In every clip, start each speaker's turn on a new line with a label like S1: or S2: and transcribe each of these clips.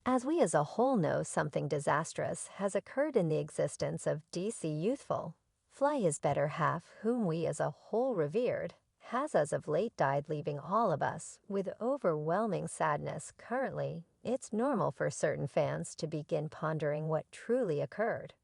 S1: As we as a whole know, something disastrous has occurred in the existence of DC Youthful. Fly, his better half, whom we as a whole revered, has as of late died, leaving all of us with overwhelming sadness. Currently, it's normal for certain fans to begin pondering what truly occurred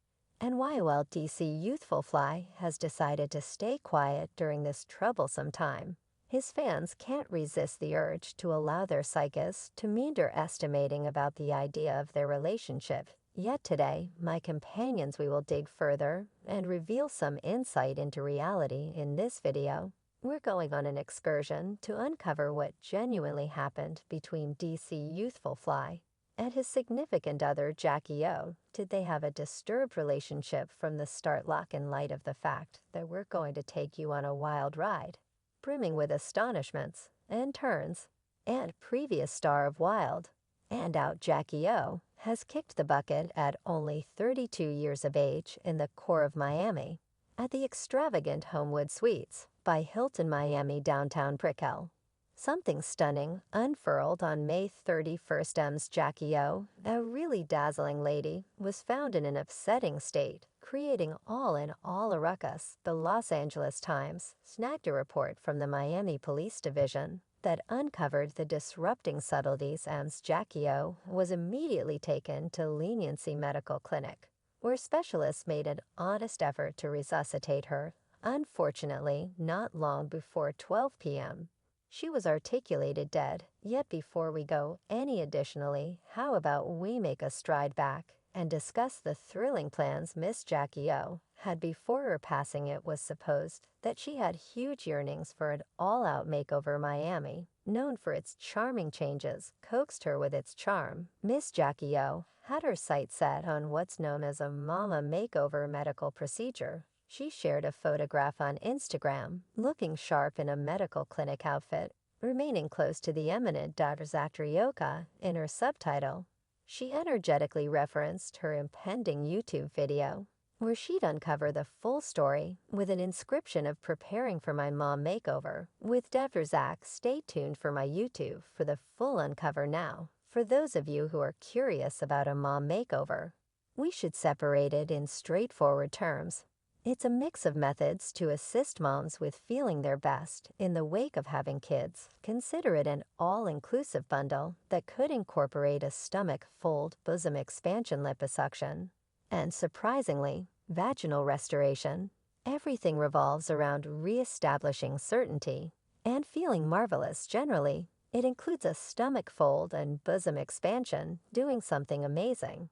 S1: and why, while DC Youthful Fly has decided to stay quiet during this troublesome time, his fans can't resist the urge to allow their psychics to meander estimating about the idea of their relationship. Yet today, my companions, we will dig further and reveal some insight into reality in this video. We're going on an excursion to uncover what genuinely happened between DC Youthful Fly and his significant other, MsJackyOh. Did they have a disturbed relationship from the start? Lock in light of the fact that we're going to take you on a wild ride, brimming with astonishments and turns. And previous star of Wild and Out, MsJackyOh has kicked the bucket at only 32 years of age in the core of Miami, at the extravagant Homewood Suites by Hilton Miami downtown Brickell. Something stunning unfurled on May 31st. MsJackyOh, a really dazzling lady, was found in an upsetting state, creating all in all a ruckus. The Los Angeles Times snagged a report from the Miami Police Division that uncovered the disrupting subtleties. MsJackyOh was immediately taken to Leniency Medical Clinic, where specialists made an honest effort to resuscitate her. Unfortunately, not long before 12 p.m., she was articulated dead. Yet before we go any additionally, how about we make a stride back and discuss the thrilling plans MsJackyOh had before her passing? It was supposed that she had huge yearnings for an all-out makeover. Miami, known for its charming changes, coaxed her with its charm. MsJackyOh had her sights set on what's known as a mama makeover medical procedure. She shared a photograph on Instagram, looking sharp in a medical clinic outfit, remaining close to the eminent Dr. MsJackyOh in her subtitle. She energetically referenced her impending YouTube video, where she'd uncover the full story with an inscription of "Preparing for my mom makeover with Dr. Zach." Stay tuned for my YouTube for the full uncover. Now, for those of you who are curious about a mom makeover, we should separate it in straightforward terms. It's a mix of methods to assist moms with feeling their best in the wake of having kids. Consider it an all-inclusive bundle that could incorporate a stomach fold, bosom expansion, liposuction, and surprisingly, vaginal restoration. Everything revolves around re-establishing certainty and feeling marvelous. Generally, it includes a stomach fold and bosom expansion, doing something amazing.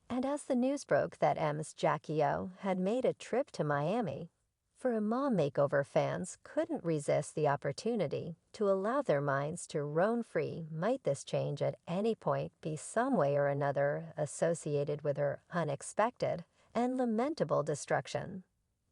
S1: And as the news broke that MsJackyOh had made a trip to Miami for a mom makeover, fans couldn't resist the opportunity to allow their minds to roam free. Might this change at any point be some way or another associated with her unexpected and lamentable destruction?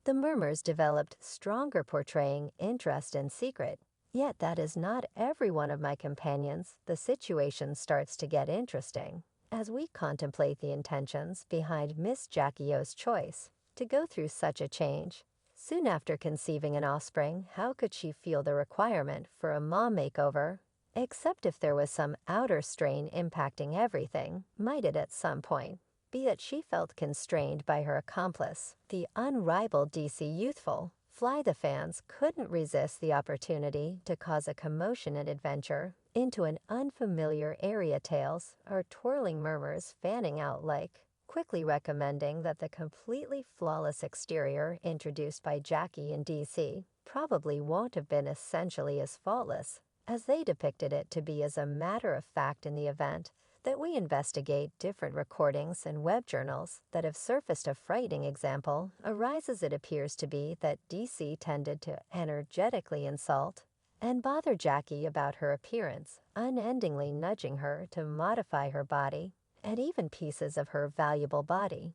S1: The murmurs developed stronger, portraying interest and secret. Yet that is not every one of my companions. The situation starts to get interesting as we contemplate the intentions behind MsJackyOh's choice to go through such a change. Soon after conceiving an offspring, how could she feel the requirement for a mom makeover? Except if there was some outer strain impacting everything, might it at some point be that she felt constrained by her accomplice, the unrivaled DC Youthful Fly? The fans couldn't resist the opportunity to cause a commotion and adventure into an unfamiliar area. Tales are twirling, murmurs fanning out, like quickly recommending that the completely flawless exterior introduced by Jackie in DC probably won't have been essentially as faultless as they depicted it to be. As a matter of fact, in the event that we investigate different recordings and web journals that have surfaced, a frightening example arises. It appears to be that DC tended to energetically insult and bother Jackie about her appearance, unendingly nudging her to modify her body and even pieces of her valuable body.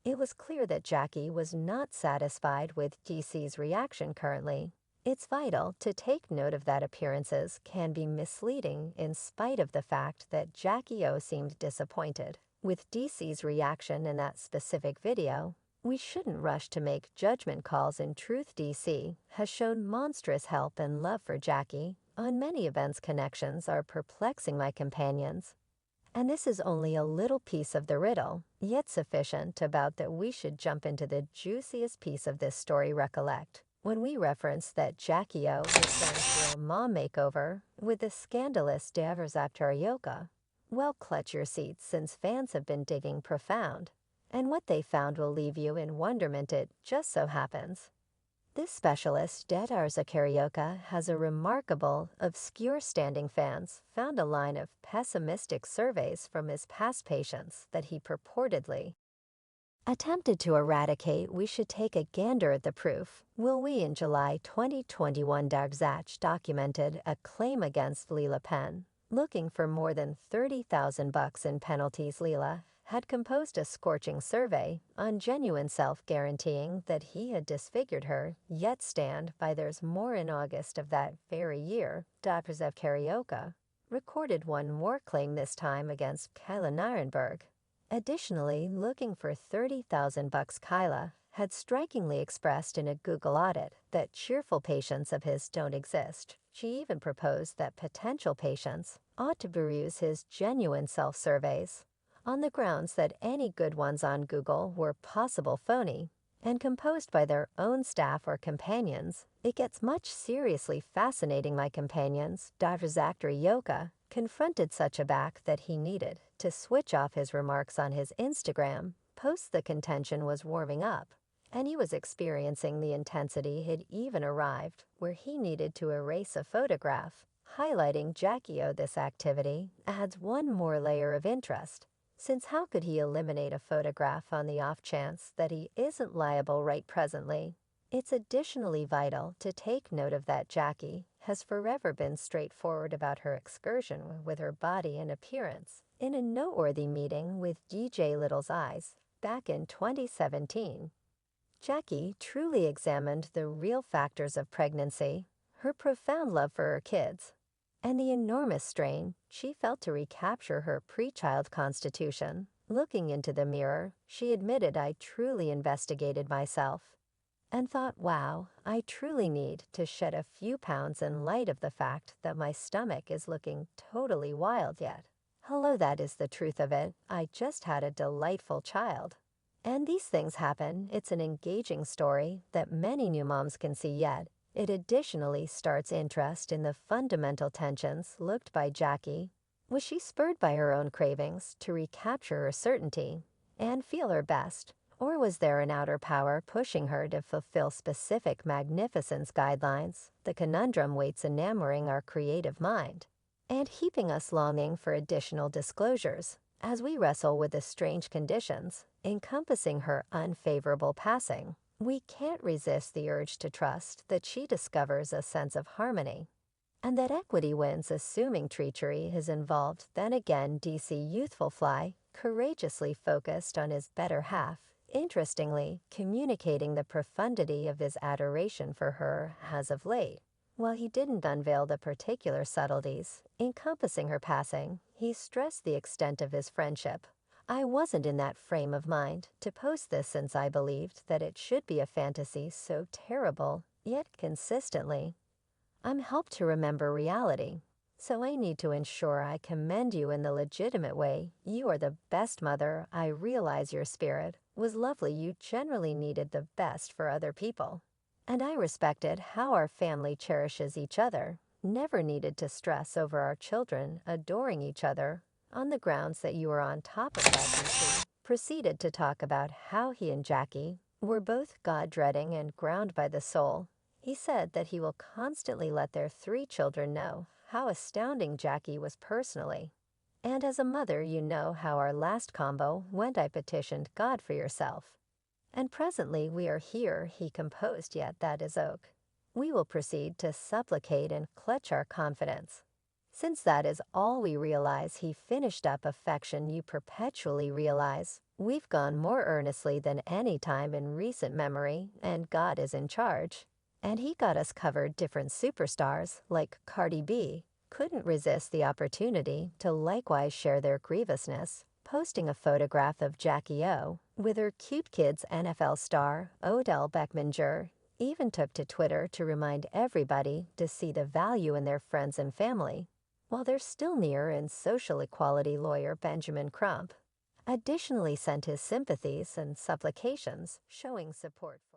S1: It was clear that Jackie was not satisfied with DC's reaction currently. It's vital to take note of that appearances can be misleading. In spite of the fact that MsJackyOh seemed disappointed with DC's reaction in that specific video, we shouldn't rush to make judgment calls. In truth, DC has shown monstrous help and love for Jackie on many events. Connections are perplexing my companions And this is only a little piece of the riddle, yet sufficient about that we should jump into the juiciest piece of this story. Recollect when we reference that MsJackyOh was going through a mom makeover with the scandalous MsJackyOh. Well, clutch your seats since fans have been digging profound, and what they found will leave you in wonderment. It just so happens this specialist, MsJackyOh, has a remarkable, obscure standing fans found a line of pessimistic surveys from his past patients that he purportedly attempted to eradicate. We should take a gander at the proof. Will we? In July 2021, Zach documented a claim against Leela Penn, looking for more than $30,000 in penalties. Leela had composed a scorching survey on genuine self, guaranteeing that he had disfigured her, yet stand by there's more. In August of that very year, MsJackyOh recorded one more claim, this time against Kyla Nirenberg. Additionally, looking for $30,000, Kyla had strikingly expressed in a Google audit that cheerful patients of his don't exist. She even proposed that potential patients ought to peruse his genuine self surveys on the grounds that any good ones on Google were possible phony and composed by their own staff or companions. It gets much seriously fascinating. My companions, MsJackyOh, confronted such a back that he needed to switch off his remarks on his Instagram posts. The contention was warming up, and he was experiencing the intensity. Had even arrived where he needed to erase a photograph, highlighting MsJackyOh. This activity adds one more layer of interest, since how could he eliminate a photograph on the off chance that he isn't liable right presently? It's additionally vital to take note of that Jackie has forever been straightforward about her excursion with her body and appearance. In a noteworthy meeting with DJ Little's Eyes back in 2017, Jackie truly examined the real factors of pregnancy, her profound love for her kids, and the enormous strain she felt to recapture her pre-child constitution. Looking into the mirror, she admitted, "I truly investigated myself and thought, wow, I truly need to shed a few pounds in light of the fact that my stomach is looking totally wild yet. Hello, that is the truth of it. I just had a delightful child." And these things happen. It's an engaging story that many new moms can see, yet it additionally starts interest in the fundamental tensions looked by Jackie. Was she spurred by her own cravings to recapture her certainty and feel her best? Or was there an outer power pushing her to fulfill specific magnificence guidelines? The conundrum waits, enamoring our creative mind and heaping us longing for additional disclosures as we wrestle with the strange conditions encompassing her unfavorable passing. We can't resist the urge to trust that she discovers a sense of harmony and that equity wins, assuming treachery is involved. Then again, DC youthful Fly courageously focused on his better half, interestingly communicating the profundity of his adoration for her as of late. While he didn't unveil the particular subtleties encompassing her passing, he stressed the extent of his friendship. "I wasn't in that frame of mind to post this, since I believed that it should be a fantasy so terrible, yet consistently I'm helped to remember reality. So I need to ensure I commend you in the legitimate way. You are the best mother. I realize your spirit was lovely. You generally needed the best for other people, and I respected how our family cherishes each other. Never needed to stress over our children adoring each other on the grounds that you were on top of that." DC proceeded to talk about how he and Jackie were both God-dreading and ground by the soul. He said that he will constantly let their 3 children know how astounding Jackie was personally. "And as a mother, you know how our last combo went. I petitioned God for yourself. And presently we are here," he composed, "yet that is oak. We will proceed to supplicate and clutch our confidence. Since that is all we realize," he finished up, "affection you perpetually realize. We've gone more earnestly than any time in recent memory, and God is in charge." And he got us covered. Different superstars, like Cardi B, couldn't resist the opportunity to likewise share their grievousness, posting a photograph of MsJackyOh with her cute kids. NFL star Odell Beckham Jr. even took to Twitter to remind everybody to see the value in their friends and family, while their still nearer in social equality lawyer Benjamin Crump additionally sent his sympathies and supplications, showing support for